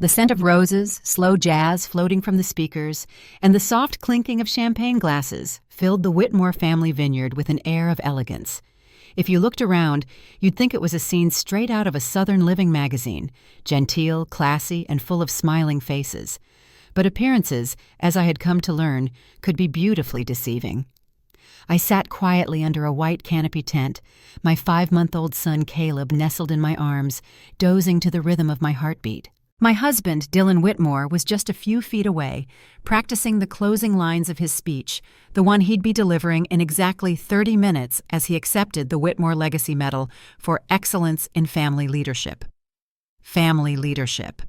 The scent of roses, slow jazz floating from the speakers, and the soft clinking of champagne glasses filled the Whitmore family vineyard with an air of elegance. If you looked around, you'd think it was a scene straight out of a Southern Living magazine, genteel, classy, and full of smiling faces. But appearances, as I had come to learn, could be beautifully deceiving. I sat quietly under a white canopy tent, my 5-month-old son Caleb nestled in my arms, dozing to the rhythm of my heartbeat. My husband, Dylan Whitmore, was just a few feet away, practicing the closing lines of his speech, the one he'd be delivering in exactly 30 minutes as he accepted the Whitmore Legacy Medal for excellence in family leadership. Family leadership.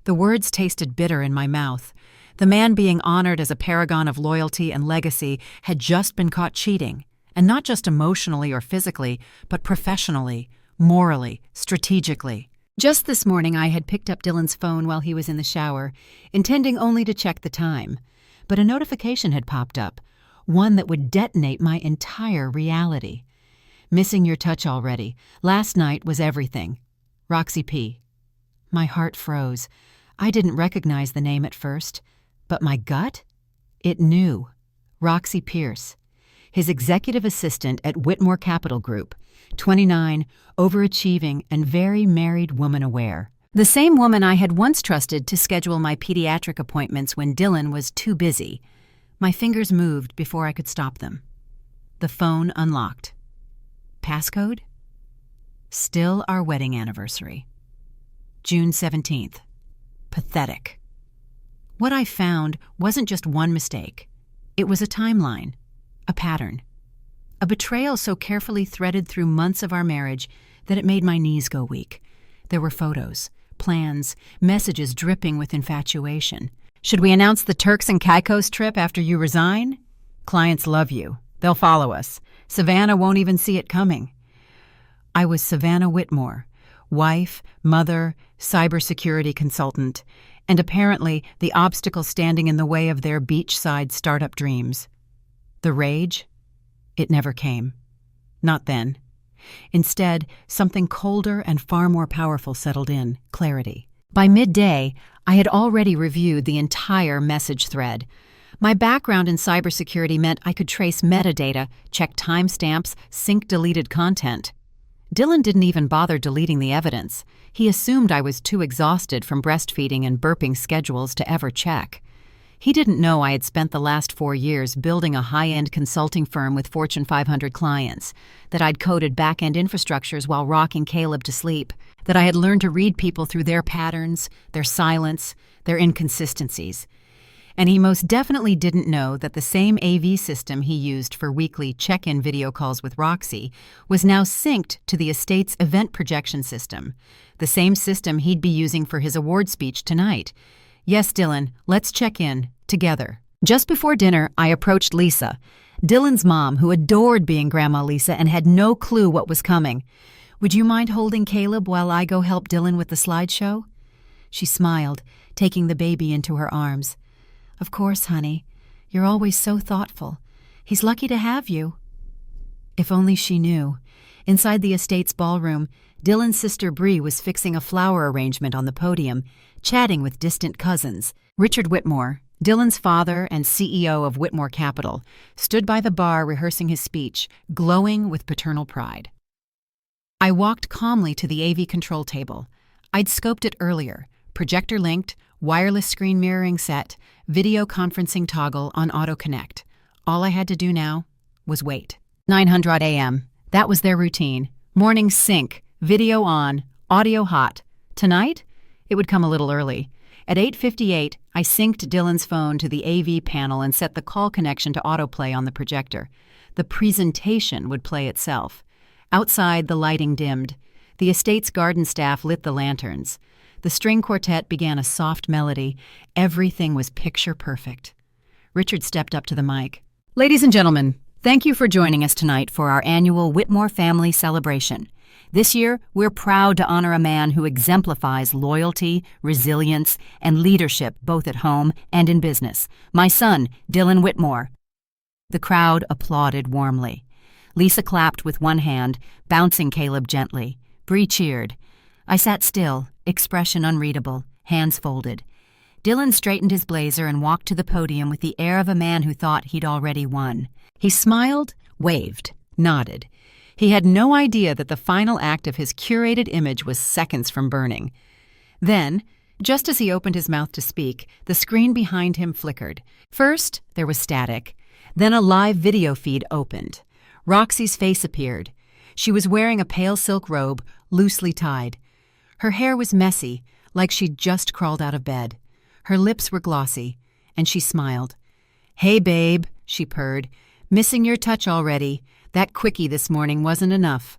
The words tasted bitter in my mouth. The man being honored as a paragon of loyalty and legacy had just been caught cheating, and not just emotionally or physically, but professionally, morally, strategically. Just this morning I had picked up Dylan's phone while he was in the shower, intending only to check the time. But a notification had popped up, one that would detonate my entire reality. Missing your touch already. Last night was everything. Roxy P. My heart froze. I didn't recognize the name at first, but my gut? It knew. Roxy Pierce. His executive assistant at Whitmore Capital Group, 29, overachieving, and very married woman-aware. The same woman I had once trusted to schedule my pediatric appointments when Dylan was too busy. My fingers moved before I could stop them. The phone unlocked. Passcode? Still our wedding anniversary. June 17th. Pathetic. What I found wasn't just one mistake. It was a timeline, a pattern. A betrayal so carefully threaded through months of our marriage that it made my knees go weak. There were photos, plans, messages dripping with infatuation. Should we announce the Turks and Caicos trip after you resign? Clients love you. They'll follow us. Savannah won't even see it coming. I was Savannah Whitmore, wife, mother, cybersecurity consultant, and apparently the obstacle standing in the way of their beachside startup dreams. The rage? It never came. Not then. Instead, something colder and far more powerful settled in, clarity. By midday, I had already reviewed the entire message thread. My background in cybersecurity meant I could trace metadata, check timestamps, sync deleted content. Dylan didn't even bother deleting the evidence. He assumed I was too exhausted from breastfeeding and burping schedules to ever check. He didn't know I had spent the last 4 years building a high-end consulting firm with Fortune 500 clients, that I'd coded back-end infrastructures while rocking Caleb to sleep, that I had learned to read people through their patterns, their silence, their inconsistencies. And he most definitely didn't know that the same AV system he used for weekly check-in video calls with Roxy was now synced to the estate's event projection system, the same system he'd be using for his award speech tonight. Yes, Dylan, let's check in, together. Just before dinner, I approached Lisa, Dylan's mom, who adored being Grandma Lisa and had no clue what was coming. Would you mind holding Caleb while I go help Dylan with the slideshow? She smiled, taking the baby into her arms. Of course, honey. You're always so thoughtful. He's lucky to have you. If only she knew. Inside the estate's ballroom, Dylan's sister Bree was fixing a flower arrangement on the podium, chatting with distant cousins. Richard Whitmore, Dylan's father and CEO of Whitmore Capital, stood by the bar rehearsing his speech, glowing with paternal pride. I walked calmly to the AV control table. I'd scoped it earlier. Projector linked, wireless screen mirroring set, video conferencing toggle on auto connect. All I had to do now was wait. 9:00 a.m. That was their routine. Morning sync, video on, audio hot. Tonight? It would come a little early. At 8:58, I synced Dylan's phone to the AV panel and set the call connection to autoplay on the projector. The presentation would play itself. Outside, the lighting dimmed. The estate's garden staff lit the lanterns. The string quartet began a soft melody. Everything was picture perfect. Richard stepped up to the mic. Ladies and gentlemen, thank you for joining us tonight for our annual Whitmore Family Celebration. This year, we're proud to honor a man who exemplifies loyalty, resilience, and leadership both at home and in business. My son, Dylan Whitmore. The crowd applauded warmly. Lisa clapped with one hand, bouncing Caleb gently. Bree cheered. I sat still, expression unreadable, hands folded. Dylan straightened his blazer and walked to the podium with the air of a man who thought he'd already won. He smiled, waved, nodded. He had no idea that the final act of his curated image was seconds from burning. Then, just as he opened his mouth to speak, the screen behind him flickered. First, there was static. Then a live video feed opened. Roxy's face appeared. She was wearing a pale silk robe, loosely tied. Her hair was messy, like she'd just crawled out of bed. Her lips were glossy, and she smiled. "Hey, babe," she purred. "Missing your touch already. That quickie this morning wasn't enough."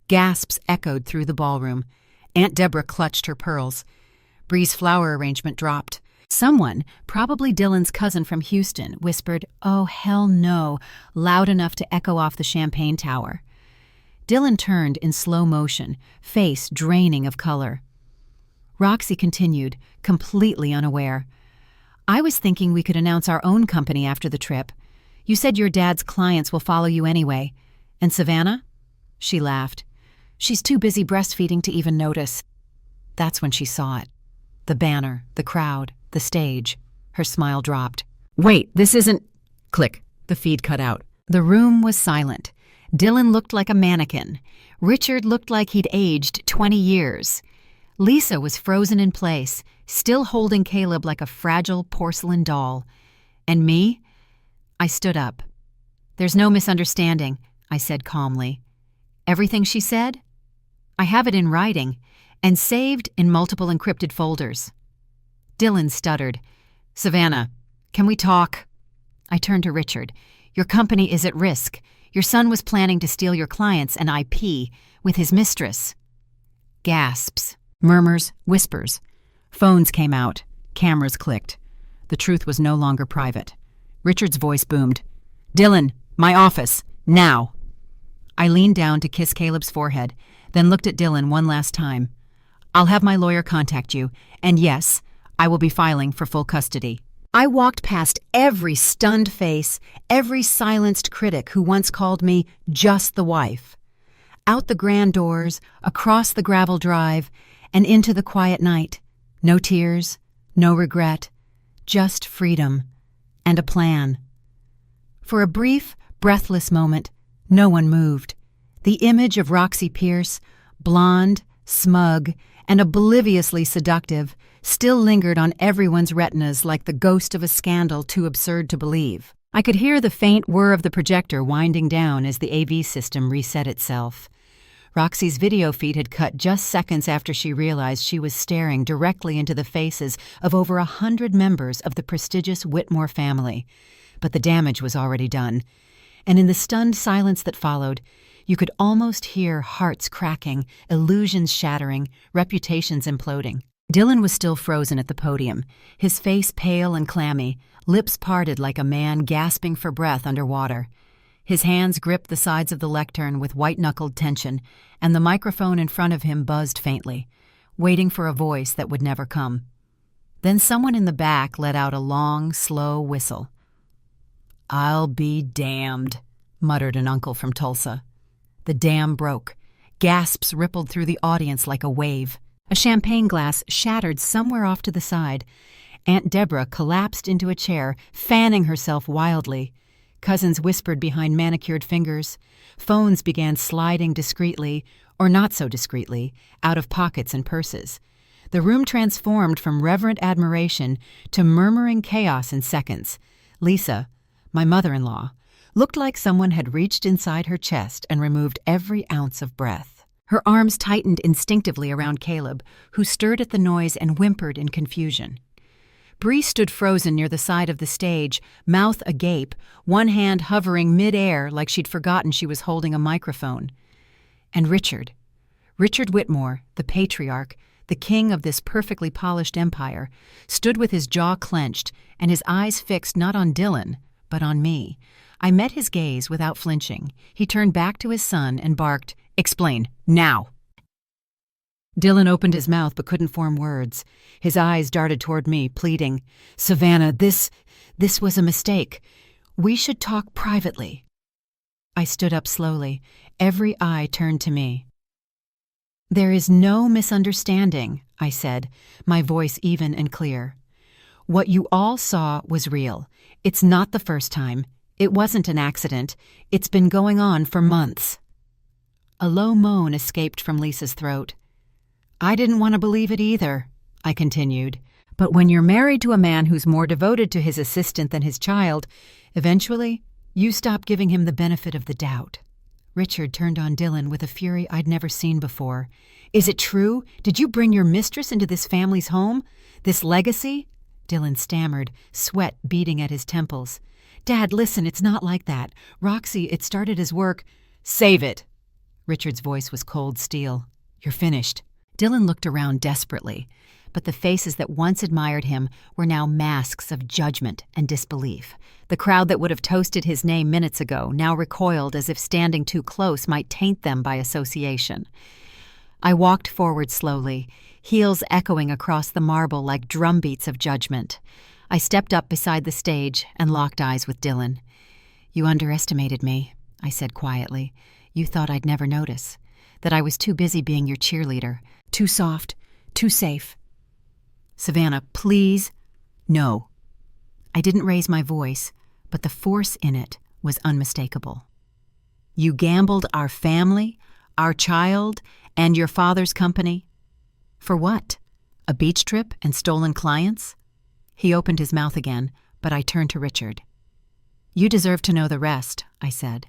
Gasps echoed through the ballroom. Aunt Deborah clutched her pearls. Bree's flower arrangement dropped. Someone, probably Dylan's cousin from Houston, whispered, "Oh, hell no," loud enough to echo off the champagne tower. Dylan turned in slow motion, face draining of color. Roxy continued, completely unaware. "I was thinking we could announce our own company after the trip. You said your dad's clients will follow you anyway. And Savannah?" She laughed. "She's too busy breastfeeding to even notice." That's when she saw it. The banner, the crowd, the stage. Her smile dropped. "Wait, this isn't—" Click. The feed cut out. The room was silent. Dylan looked like a mannequin. Richard looked like he'd aged 20 years. Lisa was frozen in place, still holding Caleb like a fragile porcelain doll. And me? I stood up. "There's no misunderstanding," I said calmly. "Everything she said? I have it in writing, and saved in multiple encrypted folders." Dylan stuttered. "Savannah, can we talk?" I turned to Richard. "Your company is at risk. Your son was planning to steal your clients and IP with his mistress." Gasps, murmurs, whispers. Phones came out. Cameras clicked. The truth was no longer private. Richard's voice boomed. "Dylan, my office, now." I leaned down to kiss Caleb's forehead, then looked at Dylan one last time. "I'll have my lawyer contact you, and yes, I will be filing for full custody." I walked past every stunned face, every silenced critic who once called me just the wife. Out the grand doors, across the gravel drive, and into the quiet night. No tears, no regret, just freedom and a plan. For a brief, breathless moment, no one moved. The image of Roxy Pierce, blonde, smug, and obliviously seductive, still lingered on everyone's retinas like the ghost of a scandal too absurd to believe. I could hear the faint whir of the projector winding down as the AV system reset itself. Roxy's video feed had cut just seconds after she realized she was staring directly into the faces of over 100 members of the prestigious Whitmore family. But the damage was already done. And in the stunned silence that followed, you could almost hear hearts cracking, illusions shattering, reputations imploding. Dylan was still frozen at the podium, his face pale and clammy, lips parted like a man gasping for breath underwater. His hands gripped the sides of the lectern with white-knuckled tension, and the microphone in front of him buzzed faintly, waiting for a voice that would never come. Then someone in the back let out a long, slow whistle. "I'll be damned," muttered an uncle from Tulsa. The dam broke. Gasps rippled through the audience like a wave. A champagne glass shattered somewhere off to the side. Aunt Deborah collapsed into a chair, fanning herself wildly. Cousins whispered behind manicured fingers. Phones began sliding discreetly, or not so discreetly, out of pockets and purses. The room transformed from reverent admiration to murmuring chaos in seconds. Lisa, my mother-in-law, looked like someone had reached inside her chest and removed every ounce of breath. Her arms tightened instinctively around Caleb, who stirred at the noise and whimpered in confusion. Bree stood frozen near the side of the stage, mouth agape, one hand hovering mid-air like she'd forgotten she was holding a microphone. And Richard Whitmore, the patriarch, the king of this perfectly polished empire, stood with his jaw clenched and his eyes fixed not on Dylan, but on me. I met his gaze without flinching. He turned back to his son and barked, "Explain, now!" Dylan opened his mouth but couldn't form words. His eyes darted toward me, pleading, "Savannah, this was a mistake. We should talk privately." I stood up slowly, every eye turned to me. "There is no misunderstanding," I said, my voice even and clear. "What you all saw was real. It's not the first time. It wasn't an accident. It's been going on for months." A low moan escaped from Lisa's throat. "I didn't want to believe it either," I continued. "But when you're married to a man who's more devoted to his assistant than his child, eventually you stop giving him the benefit of the doubt." Richard turned on Dylan with a fury I'd never seen before. "Is it true? Did you bring your mistress into this family's home? This legacy?" Dylan stammered, sweat beading at his temples. "Dad, listen, it's not like that. Roxy, it started as work—" "Save it!" Richard's voice was cold steel. "You're finished." Dylan looked around desperately, but the faces that once admired him were now masks of judgment and disbelief. The crowd that would have toasted his name minutes ago now recoiled as if standing too close might taint them by association. I walked forward slowly, heels echoing across the marble like drumbeats of judgment. I stepped up beside the stage and locked eyes with Dylan. "You underestimated me," I said quietly. "You thought I'd never notice, that I was too busy being your cheerleader, too soft, too safe." "Savannah, please." "No." I didn't raise my voice, but the force in it was unmistakable. "You gambled our family, our child, and your father's company? For what? A beach trip and stolen clients?" He opened his mouth again, but I turned to Richard. "You deserve to know the rest," I said.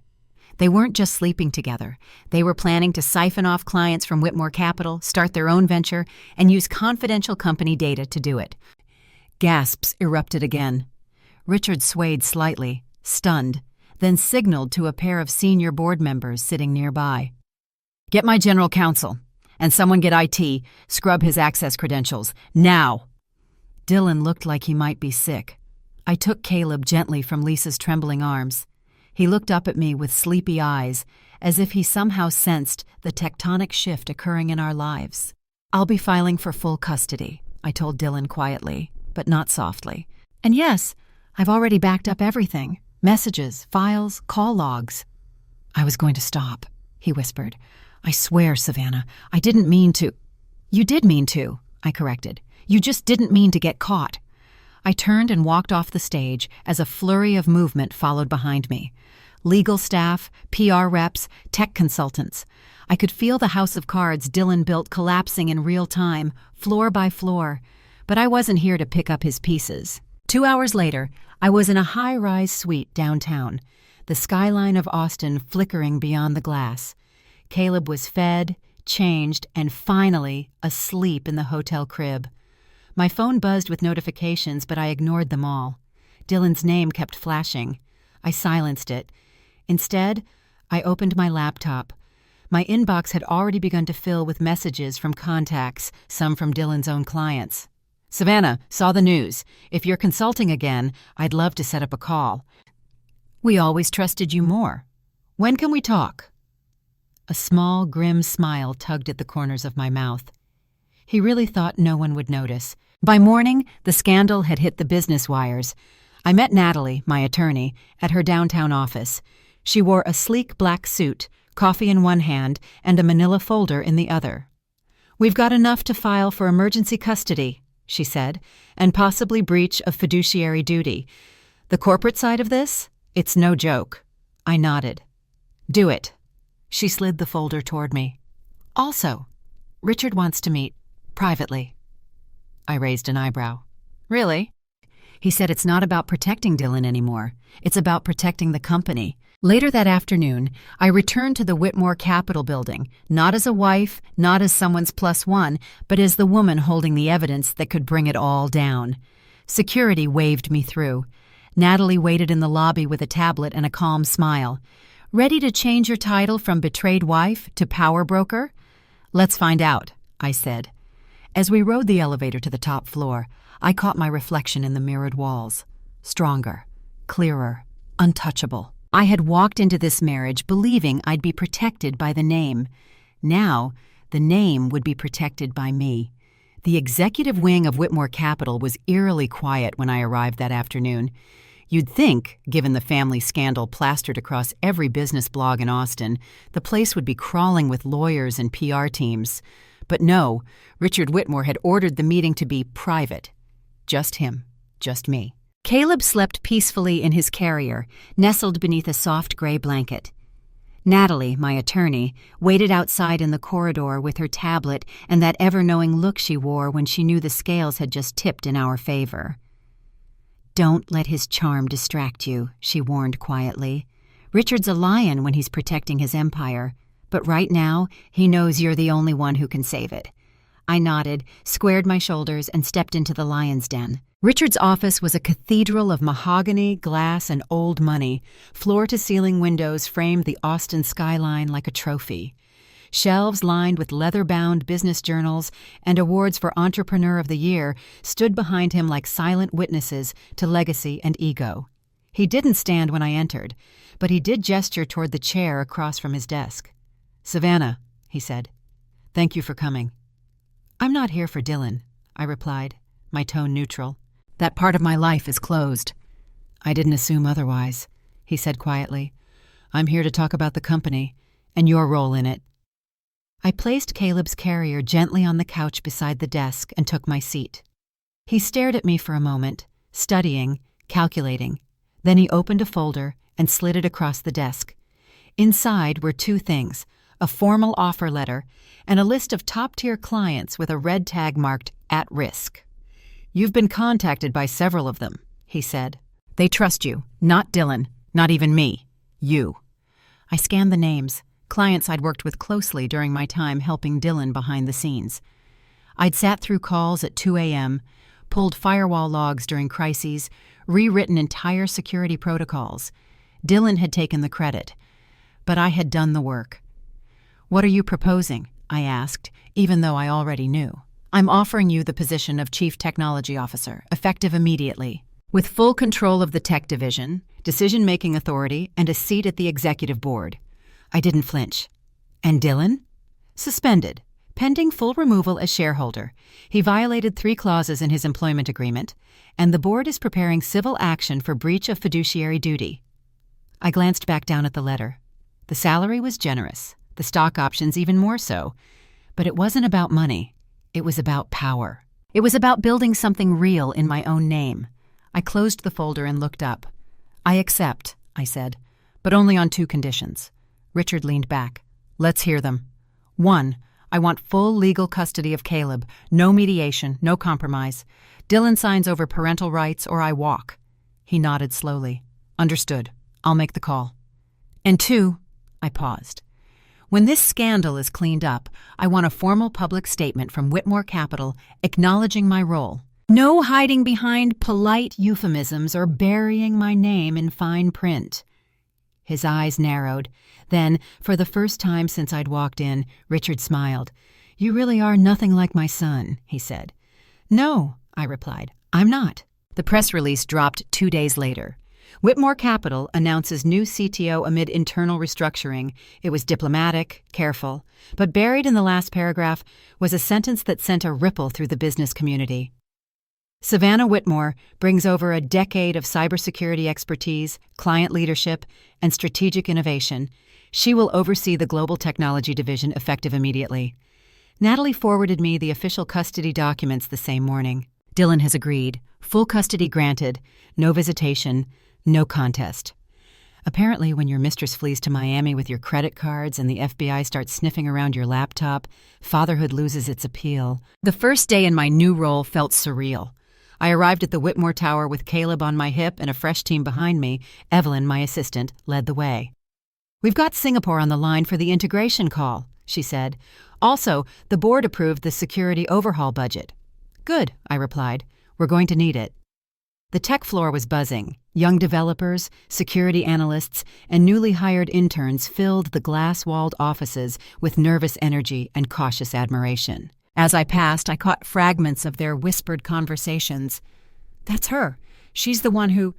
"They weren't just sleeping together. They were planning to siphon off clients from Whitmore Capital, start their own venture, and use confidential company data to do it." Gasps erupted again. Richard swayed slightly, stunned, then signaled to a pair of senior board members sitting nearby. "Get my general counsel, and someone get IT, scrub his access credentials, now!" Dylan looked like he might be sick. I took Caleb gently from Lisa's trembling arms. He looked up at me with sleepy eyes, as if he somehow sensed the tectonic shift occurring in our lives. "I'll be filing for full custody," I told Dylan quietly, but not softly. "And yes, I've already backed up everything. Messages, files, call logs." "I was going to stop," he whispered. "I swear, Savannah, I didn't mean to—" "You did mean to," I corrected. "You just didn't mean to get caught." I turned and walked off the stage as a flurry of movement followed behind me. Legal staff, PR reps, tech consultants. I could feel the house of cards Dylan built collapsing in real time, floor by floor. But I wasn't here to pick up his pieces. 2 hours later, I was in a high-rise suite downtown, the skyline of Austin flickering beyond the glass. Caleb was fed, changed, and finally asleep in the hotel crib. My phone buzzed with notifications, but I ignored them all. Dylan's name kept flashing. I silenced it. Instead, I opened my laptop. My inbox had already begun to fill with messages from contacts, some from Dylan's own clients. "Savannah, saw the news. If you're consulting again, I'd love to set up a call. We always trusted you more. When can we talk?" A small, grim smile tugged at the corners of my mouth. He really thought no one would notice. By morning, the scandal had hit the business wires. I met Natalie, my attorney, at her downtown office. She wore a sleek black suit, coffee in one hand, and a manila folder in the other. "We've got enough to file for emergency custody," she said, "and possibly breach of fiduciary duty. The corporate side of this? It's no joke." I nodded. "Do it." She slid the folder toward me. "Also, Richard wants to meet privately." I raised an eyebrow. "Really?" He said it's not about protecting Dylan anymore. It's about protecting the company. Later that afternoon, I returned to the Whitmore Capital building, not as a wife, not as someone's plus one, but as the woman holding the evidence that could bring it all down. Security waved me through. Natalie waited in the lobby with a tablet and a calm smile. "Ready to change your title from betrayed wife to power broker?" "Let's find out," I said. As we rode the elevator to the top floor, I caught my reflection in the mirrored walls. Stronger, clearer, untouchable. I had walked into this marriage believing I'd be protected by the name. Now, the name would be protected by me. The executive wing of Whitmore Capital was eerily quiet when I arrived that afternoon. You'd think, given the family scandal plastered across every business blog in Austin, the place would be crawling with lawyers and PR teams. But no, Richard Whitmore had ordered the meeting to be private. Just him, just me. Caleb slept peacefully in his carrier, nestled beneath a soft gray blanket. Natalie, my attorney, waited outside in the corridor with her tablet and that ever-knowing look she wore when she knew the scales had just tipped in our favor. "Don't let his charm distract you," she warned quietly. "Richard's a lion when he's protecting his empire, but right now he knows you're the only one who can save it." I nodded, squared my shoulders, and stepped into the lion's den. Richard's office was a cathedral of mahogany, glass, and old money. Floor-to-ceiling windows framed the Austin skyline like a trophy. Shelves lined with leather-bound business journals and awards for Entrepreneur of the Year stood behind him like silent witnesses to legacy and ego. He didn't stand when I entered, but he did gesture toward the chair across from his desk. "Savannah," he said, "thank you for coming." "I'm not here for Dylan," I replied, my tone neutral. "That part of my life is closed." "I didn't assume otherwise," he said quietly. "I'm here to talk about the company and your role in it." I placed Caleb's carrier gently on the couch beside the desk and took my seat. He stared at me for a moment, studying, calculating. Then he opened a folder and slid it across the desk. Inside were two things: a formal offer letter and a list of top-tier clients with a red tag marked "at risk." "You've been contacted by several of them," he said. "They trust you, not Dylan, not even me. You." I scanned the names, clients I'd worked with closely during my time helping Dylan behind the scenes. I'd sat through calls at 2 a.m., pulled firewall logs during crises, rewritten entire security protocols. Dylan had taken the credit, but I had done the work. "What are you proposing?" I asked, even though I already knew. "I'm offering you the position of Chief Technology Officer, effective immediately, with full control of the tech division, decision-making authority, and a seat at the executive board." I didn't flinch. "And Dylan?" "Suspended, pending full removal as shareholder. He violated 3 clauses in his employment agreement, and the board is preparing civil action for breach of fiduciary duty." I glanced back down at the letter. The salary was generous, the stock options even more so. But it wasn't about money. It was about power. It was about building something real in my own name. I closed the folder and looked up. "I accept," I said, "but only on 2 conditions." Richard leaned back. "Let's hear them." 1, I want full legal custody of Caleb. No mediation, no compromise. Dylan signs over parental rights or I walk. He nodded slowly. "Understood. I'll make the call." "And 2, I paused. "When this scandal is cleaned up, I want a formal public statement from Whitmore Capital acknowledging my role. No hiding behind polite euphemisms or burying my name in fine print." His eyes narrowed. Then, for the first time since I'd walked in, Richard smiled. "You really are nothing like my son," he said. "No," I replied, "I'm not." The press release dropped 2 days later. Whitmore Capital announces new CTO amid internal restructuring. It was diplomatic, careful, but buried in the last paragraph was a sentence that sent a ripple through the business community. "Savannah Whitmore brings over a decade of cybersecurity expertise, client leadership, and strategic innovation. She will oversee the global technology division effective immediately." Natalie forwarded me the official custody documents the same morning. "Dylan has agreed. Full custody granted. No visitation. No contest." Apparently, when your mistress flees to Miami with your credit cards and the FBI starts sniffing around your laptop, fatherhood loses its appeal. The first day in my new role felt surreal. I arrived at the Whitmore Tower with Caleb on my hip and a fresh team behind me. Evelyn, my assistant, led the way. "We've got Singapore on the line for the integration call," she said. "Also, the board approved the security overhaul budget." "Good," I replied. "We're going to need it." The tech floor was buzzing. Young developers, security analysts, and newly hired interns filled the glass-walled offices with nervous energy and cautious admiration. As I passed, I caught fragments of their whispered conversations. "That's her. She's the one who—"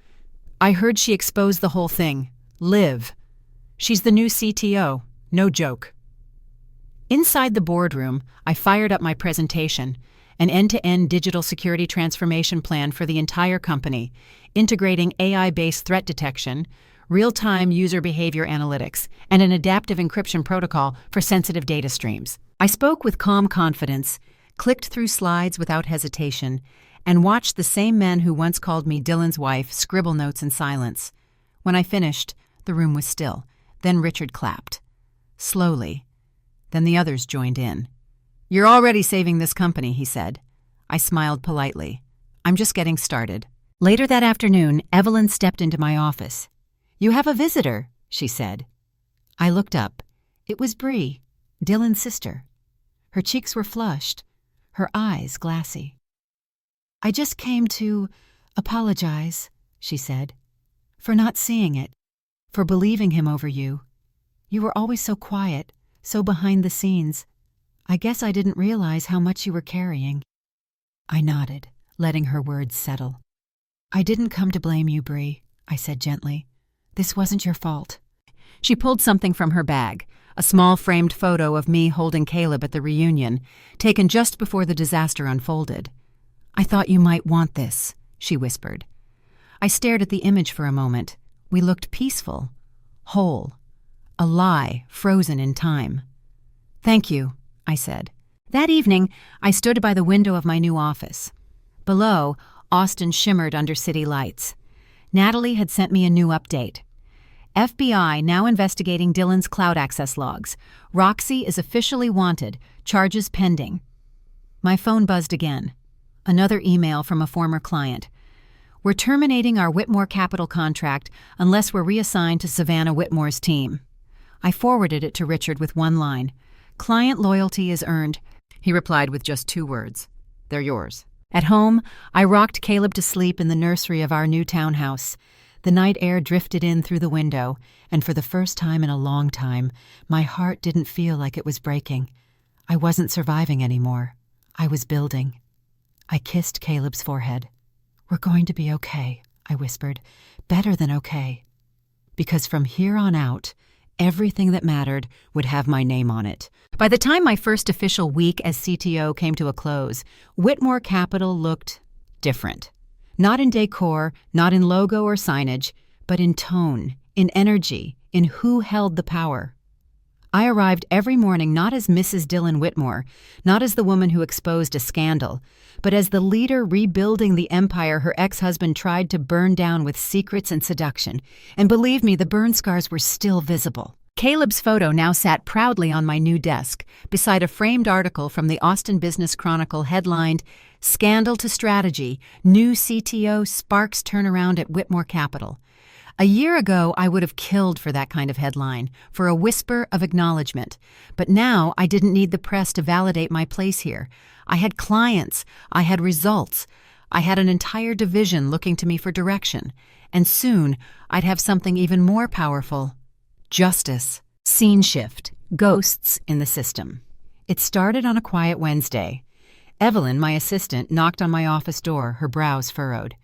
"I heard she exposed the whole thing. Liv. She's the new CTO. No joke." Inside the boardroom, I fired up my presentation, an end-to-end digital security transformation plan for the entire company, integrating AI-based threat detection, real-time user behavior analytics, and an adaptive encryption protocol for sensitive data streams. I spoke with calm confidence, clicked through slides without hesitation, and watched the same men who once called me Dylan's wife scribble notes in silence. When I finished, the room was still. Then Richard clapped. Slowly. Then the others joined in. "You're already saving this company," he said. I smiled politely. "I'm just getting started." Later that afternoon, Evelyn stepped into my office. "You have a visitor," she said. I looked up. It was Bree, Dylan's sister. Her cheeks were flushed, her eyes glassy. "I just came to apologize," she said, "for not seeing it, for believing him over you. You were always so quiet, so behind the scenes. I guess I didn't realize how much you were carrying." I nodded, letting her words settle. "I didn't come to blame you, Bree," I said gently. "This wasn't your fault." She pulled something from her bag, a small framed photo of me holding Caleb at the reunion, taken just before the disaster unfolded. "I thought you might want this," she whispered. I stared at the image for a moment. We looked peaceful, whole, a lie frozen in time. "Thank you," I said. That evening, I stood by the window of my new office. Below, Austin shimmered under city lights. Natalie had sent me a new update. FBI now investigating Dylan's cloud access logs. Roxy is officially wanted, charges pending. My phone buzzed again. Another email from a former client. "We're terminating our Whitmore Capital contract unless we're reassigned to Savannah Whitmore's team." I forwarded it to Richard with one line. "Client loyalty is earned." He replied with just 2 words. "They're yours." At home, I rocked Caleb to sleep in the nursery of our new townhouse. The night air drifted in through the window, and for the first time in a long time, my heart didn't feel like it was breaking. I wasn't surviving anymore. I was building. I kissed Caleb's forehead. "We're going to be okay," I whispered. "Better than okay." Because from here on out, everything that mattered would have my name on it. By the time my first official week as CTO came to a close, Whitmore Capital looked different. Not in decor, not in logo or signage, but in tone, in energy, in who held the power. I arrived every morning not as Mrs. Dylan Whitmore, not as the woman who exposed a scandal, but as the leader rebuilding the empire her ex-husband tried to burn down with secrets and seduction. And believe me, the burn scars were still visible. Caleb's photo now sat proudly on my new desk, beside a framed article from the Austin Business Chronicle headlined, "Scandal to Strategy, New CTO Sparks Turnaround at Whitmore Capital." A year ago, I would have killed for that kind of headline, for a whisper of acknowledgement. But now I didn't need the press to validate my place here. I had clients. I had results. I had an entire division looking to me for direction. And soon, I'd have something even more powerful. Justice. Scene shift. Ghosts in the system. It started on a quiet Wednesday. Evelyn, my assistant, knocked on my office door, her brows furrowed.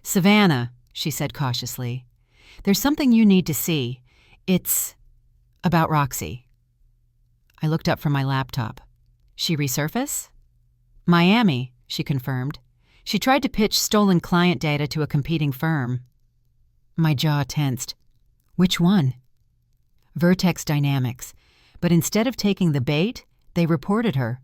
"Savannah," she said cautiously, "there's something you need to see. It's about Roxy." I looked up from my laptop. "She resurface?" "Miami," she confirmed. "She tried to pitch stolen client data to a competing firm." My jaw tensed. "Which one?" "Vertex Dynamics. But instead of taking the bait, they reported her."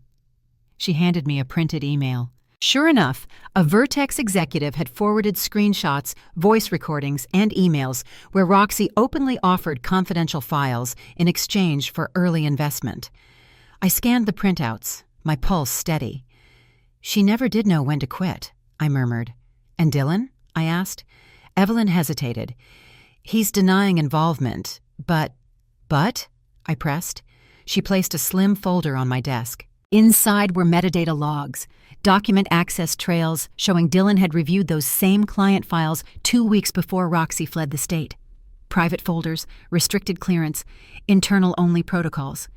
She handed me a printed email. Sure enough, a Vertex executive had forwarded screenshots, voice recordings, and emails where Roxy openly offered confidential files in exchange for early investment. I scanned the printouts, my pulse steady. "She never did know when to quit," I murmured. "And Dylan?" I asked. Evelyn hesitated. "He's denying involvement, but..." "But?" I pressed. She placed a slim folder on my desk. Inside were metadata logs, document access trails showing Dylan had reviewed those same client files 2 weeks before Roxy fled the state. Private folders, restricted clearance, internal-only protocols.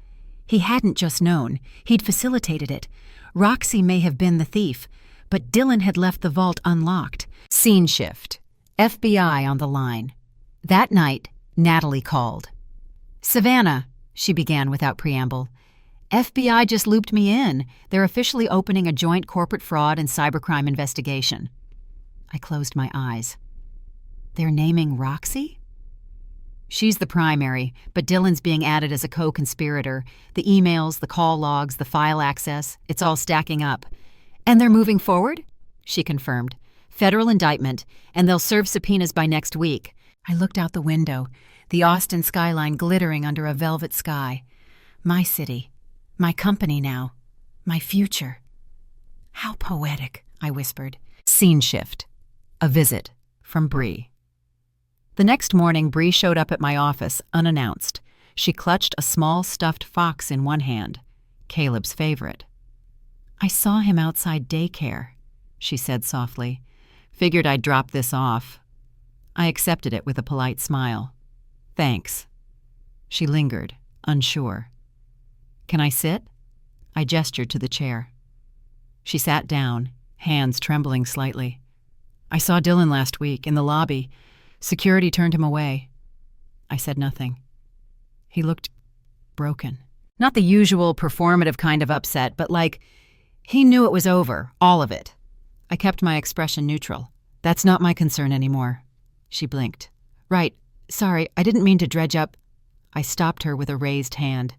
He hadn't just known, he'd facilitated it. Roxy may have been the thief, but Dylan had left the vault unlocked. Scene shift. FBI on the line. That night, Natalie called. "Savannah," she began without preamble, FBI just looped me in. They're officially opening a joint corporate fraud and cybercrime investigation. I closed my eyes. They're naming Roxy? She's the primary, but Dylan's being added as a co-conspirator. The emails, the call logs, the file access, it's all stacking up. And they're moving forward? She confirmed. Federal indictment, and they'll serve subpoenas by next week. I looked out the window, the Austin skyline glittering under a velvet sky. My city. My company now. My future. How poetic, I whispered. Scene shift. A visit from Bree. The next morning, Bree showed up at my office, unannounced. She clutched a small stuffed fox in one hand, Caleb's favorite. I saw him outside daycare, she said softly. Figured I'd drop this off. I accepted it with a polite smile. Thanks. She lingered, unsure. Can I sit? I gestured to the chair. She sat down, hands trembling slightly. I saw Dylan last week in the lobby. Security turned him away. I said nothing. He looked broken. Not the usual performative kind of upset, but like he knew it was over, all of it. I kept my expression neutral. That's not my concern anymore. She blinked. Right. Sorry, I didn't mean to dredge up. I stopped her with a raised hand.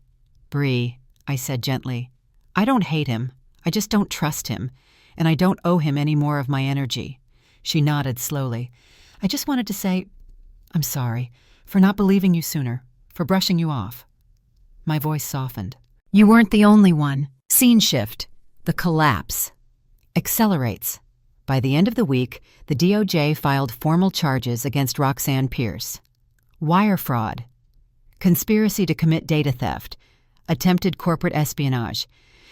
Bree, I said gently. I don't hate him. I just don't trust him. And I don't owe him any more of my energy. She nodded slowly. I just wanted to say, I'm sorry for not believing you sooner, for brushing you off. My voice softened. You weren't the only one. Scene shift. The collapse. Accelerates. By the end of the week, the DOJ filed formal charges against Roxanne Pierce. Wire fraud. Conspiracy to commit data theft. Attempted corporate espionage.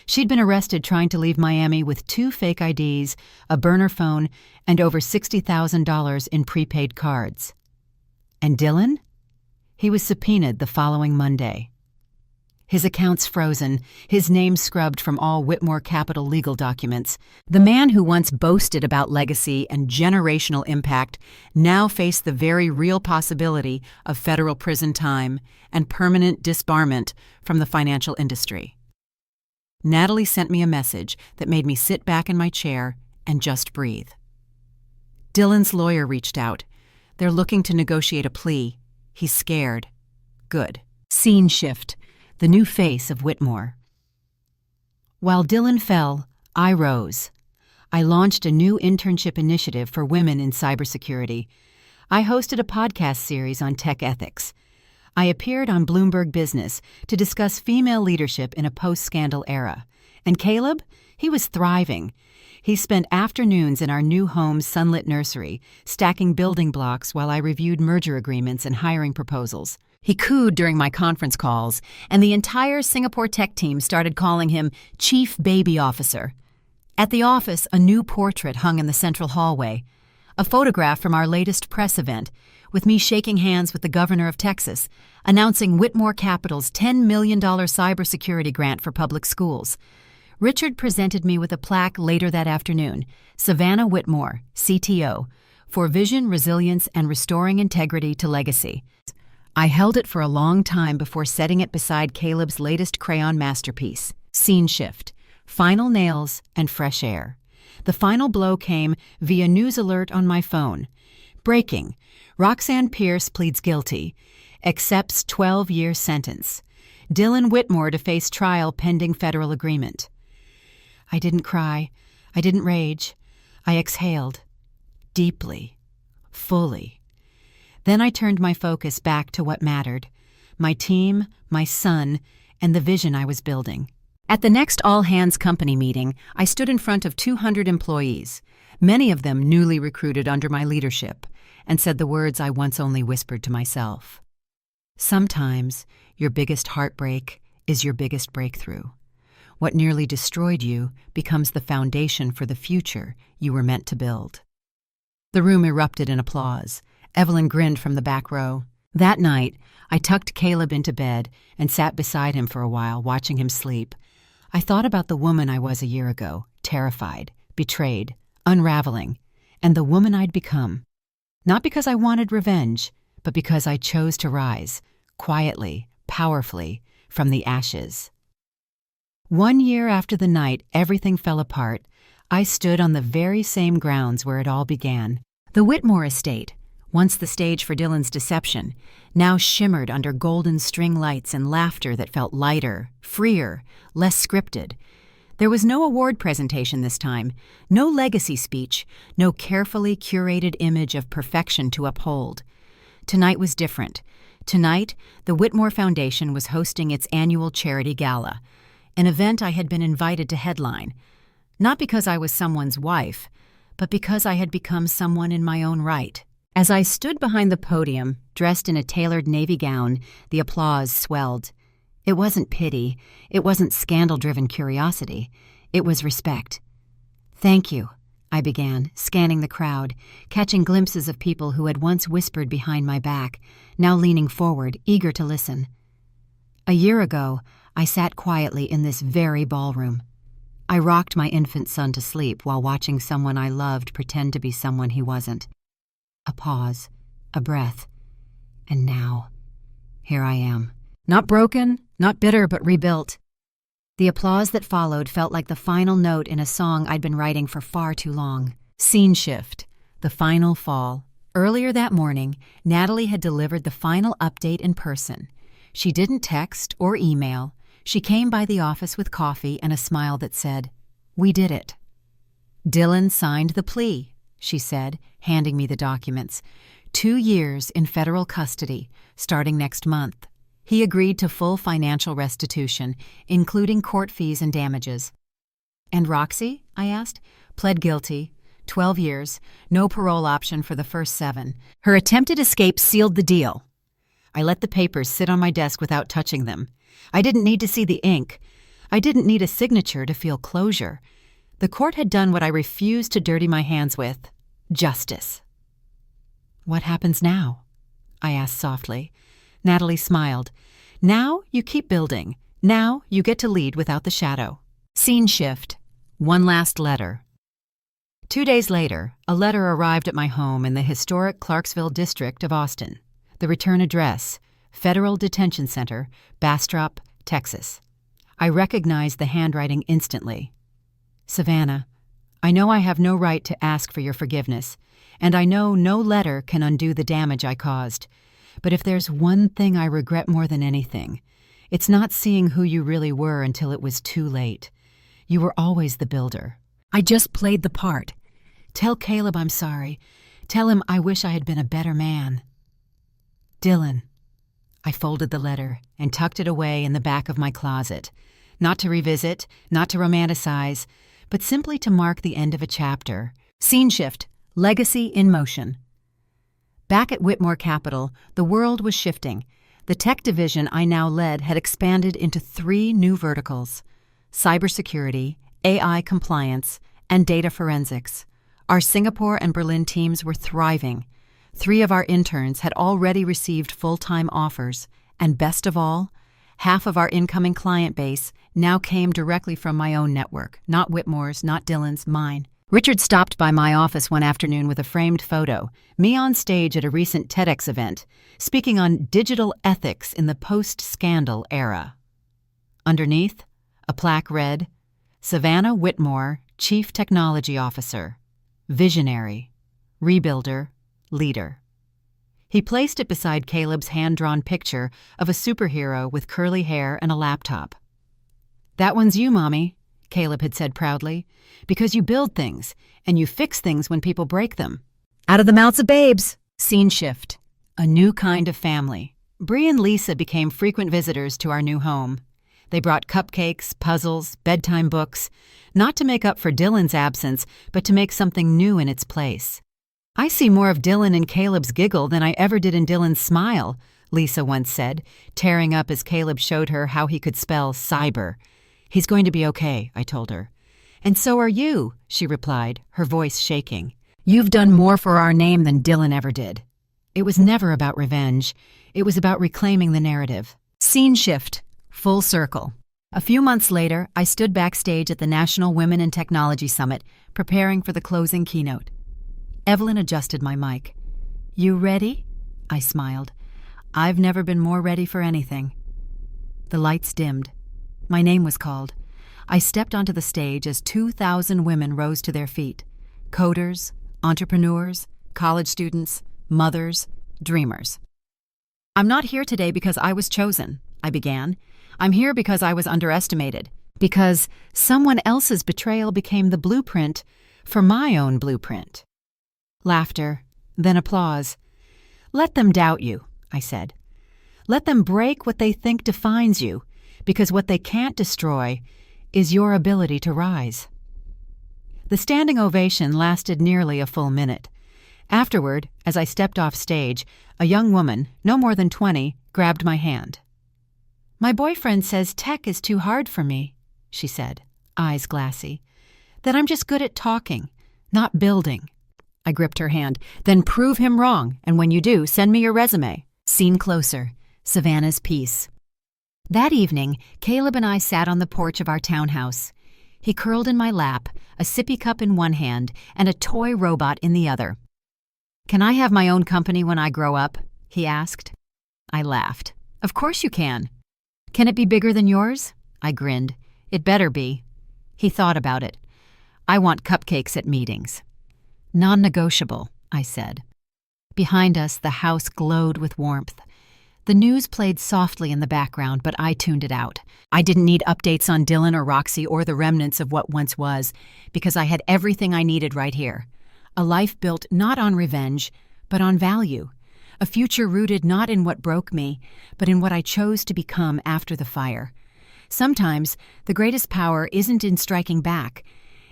She'd been arrested trying to leave Miami with 2 fake IDs, a burner phone, and over $60,000 in prepaid cards. And Dylan? He was subpoenaed the following Monday. His accounts frozen, his name scrubbed from all Whitmore Capital legal documents. The man who once boasted about legacy and generational impact now faced the very real possibility of federal prison time and permanent disbarment from the financial industry. Natalie sent me a message that made me sit back in my chair and just breathe. Dylan's lawyer reached out. They're looking to negotiate a plea. He's scared. Good. Scene shift. The new face of Whitmore. While Dylan fell, I rose. I launched a new internship initiative for women in cybersecurity. I hosted a podcast series on tech ethics. I appeared on Bloomberg Business to discuss female leadership in a post-scandal era. And Caleb? He was thriving. He spent afternoons in our new home's sunlit nursery, stacking building blocks while I reviewed merger agreements and hiring proposals. He cooed during my conference calls, and the entire Singapore tech team started calling him Chief Baby Officer. At the office, a new portrait hung in the central hallway, a photograph from our latest press event, with me shaking hands with the governor of Texas, announcing Whitmore Capital's $10 million cybersecurity grant for public schools. Richard presented me with a plaque later that afternoon, Savannah Whitmore, CTO, for Vision, Resilience, and Restoring Integrity to Legacy. I held it for a long time before setting it beside Caleb's latest crayon masterpiece, Scene Shift, Final Nails and Fresh Air. The final blow came via news alert on my phone. Breaking. Roxanne Pierce pleads guilty. Accepts 12-year sentence. Dylan Whitmore to face trial pending federal agreement. I didn't cry. I didn't rage. I exhaled. Deeply. Fully. Then I turned my focus back to what mattered. My team, my son, and the vision I was building. At the next all-hands company meeting, I stood in front of 200 employees, many of them newly recruited under my leadership, and said the words I once only whispered to myself. Sometimes your biggest heartbreak is your biggest breakthrough. What nearly destroyed you becomes the foundation for the future you were meant to build. The room erupted in applause. Evelyn grinned from the back row. That night, I tucked Caleb into bed and sat beside him for a while, watching him sleep. I thought about the woman I was a year ago, terrified, betrayed, unraveling, and the woman I'd become. Not because I wanted revenge, but because I chose to rise, quietly, powerfully, from the ashes. 1 year after the night everything fell apart, I stood on the very same grounds where it all began. The Whitmore estate, once the stage for Dylan's deception, now shimmered under golden string lights and laughter that felt lighter, freer, less scripted. There was no award presentation this time, no legacy speech, no carefully curated image of perfection to uphold. Tonight was different. Tonight, the Whitmore Foundation was hosting its annual charity gala, an event I had been invited to headline, not because I was someone's wife, but because I had become someone in my own right. As I stood behind the podium, dressed in a tailored navy gown, the applause swelled. It wasn't pity, it wasn't scandal-driven curiosity, it was respect. "Thank you," I began, scanning the crowd, catching glimpses of people who had once whispered behind my back, now leaning forward, eager to listen. A year ago, I sat quietly in this very ballroom. I rocked my infant son to sleep while watching someone I loved pretend to be someone he wasn't. A pause, a breath, and now, here I am. Not broken, not bitter, but rebuilt. The applause that followed felt like the final note in a song I'd been writing for far too long. Scene shift, the final fall. Earlier that morning, Natalie had delivered the final update in person. She didn't text or email. She came by the office with coffee and a smile that said, "We did it." "Dylan signed the plea," she said, handing me the documents. 2 years in federal custody, starting next month. He agreed to full financial restitution, including court fees and damages. "And Roxy?" I asked. "Pled guilty. 12 years, no parole option for the first 7. Her attempted escape sealed the deal." I let the papers sit on my desk without touching them. I didn't need to see the ink. I didn't need a signature to feel closure. The court had done what I refused to dirty my hands with: justice. "What happens now?" I asked softly. Natalie smiled. "Now you keep building. Now you get to lead without the shadow." Scene shift. One last letter. 2 days later, a letter arrived at my home in the historic Clarksville district of Austin. The return address: Federal Detention Center, Bastrop, Texas. I recognized the handwriting instantly. "Savannah, I know I have no right to ask for your forgiveness, and I know no letter can undo the damage I caused. But if there's one thing I regret more than anything, it's not seeing who you really were until it was too late. You were always the builder. I just played the part. Tell Caleb I'm sorry. Tell him I wish I had been a better man. Dylan." I folded the letter and tucked it away in the back of my closet, not to revisit, not to romanticize, but simply to mark the end of a chapter. Scene shift. Legacy in motion. Back at Whitmore Capital, the world was shifting. The tech division I now led had expanded into 3 new verticals: cybersecurity, AI compliance, and data forensics. Our Singapore and Berlin teams were thriving. 3 of our interns had already received full-time offers, and best of all, half of our incoming client base now came directly from my own network, not Whitmore's, not Dylan's, mine. Richard stopped by my office one afternoon with a framed photo, me on stage at a recent TEDx event, speaking on digital ethics in the post-scandal era. Underneath, a plaque read, "Savannah Whitmore, Chief Technology Officer, Visionary, Rebuilder, Leader." He placed it beside Caleb's hand-drawn picture of a superhero with curly hair and a laptop. "That one's you, Mommy," Caleb had said proudly, "because you build things, and you fix things when people break them." Out of the mouths of babes. Scene shift. A new kind of family. Bree and Lisa became frequent visitors to our new home. They brought cupcakes, puzzles, bedtime books, not to make up for Dylan's absence, but to make something new in its place. "I see more of Dylan in Caleb's giggle than I ever did in Dylan's smile," Lisa once said, tearing up as Caleb showed her how he could spell cyber. "He's going to be okay," I told her. "And so are you," she replied, her voice shaking. "You've done more for our name than Dylan ever did." It was never about revenge. It was about reclaiming the narrative. Scene shift. Full circle. A few months later, I stood backstage at the National Women in Technology Summit, preparing for the closing keynote. Evelyn adjusted my mic. "You ready?" I smiled. "I've never been more ready for anything." The lights dimmed. My name was called. I stepped onto the stage as 2,000 women rose to their feet. Coders, entrepreneurs, college students, mothers, dreamers. "I'm not here today because I was chosen," I began. "I'm here because I was underestimated, because someone else's betrayal became the blueprint for my own blueprint." Laughter, then applause. "Let them doubt you," I said. "Let them break what they think defines you, because what they can't destroy is your ability to rise." The standing ovation lasted nearly a full minute. Afterward, as I stepped off stage, a young woman, no more than 20, grabbed my hand. "My boyfriend says tech is too hard for me," she said, eyes glassy. "That I'm just good at talking, not building." I gripped her hand. "Then prove him wrong, and when you do, send me your resume." Scene closer. Savannah's Peace. That evening, Caleb and I sat on the porch of our townhouse. He curled in my lap, a sippy cup in one hand and a toy robot in the other. "Can I have my own company when I grow up?" he asked. I laughed. "Of course you can." "Can it be bigger than yours?" I grinned. "It better be." He thought about it. "I want cupcakes at meetings." "Non-negotiable," I said. Behind us, the house glowed with warmth. The news played softly in the background, but I tuned it out. I didn't need updates on Dylan or Roxy or the remnants of what once was, because I had everything I needed right here. A life built not on revenge, but on value. A future rooted not in what broke me, but in what I chose to become after the fire. Sometimes, the greatest power isn't in striking back.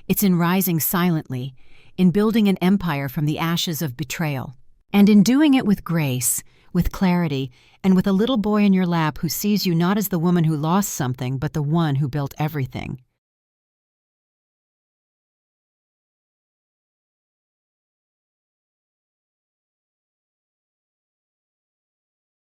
It's in rising silently, in building an empire from the ashes of betrayal. And in doing it with grace, with clarity, and with a little boy in your lap who sees you not as the woman who lost something, but the one who built everything.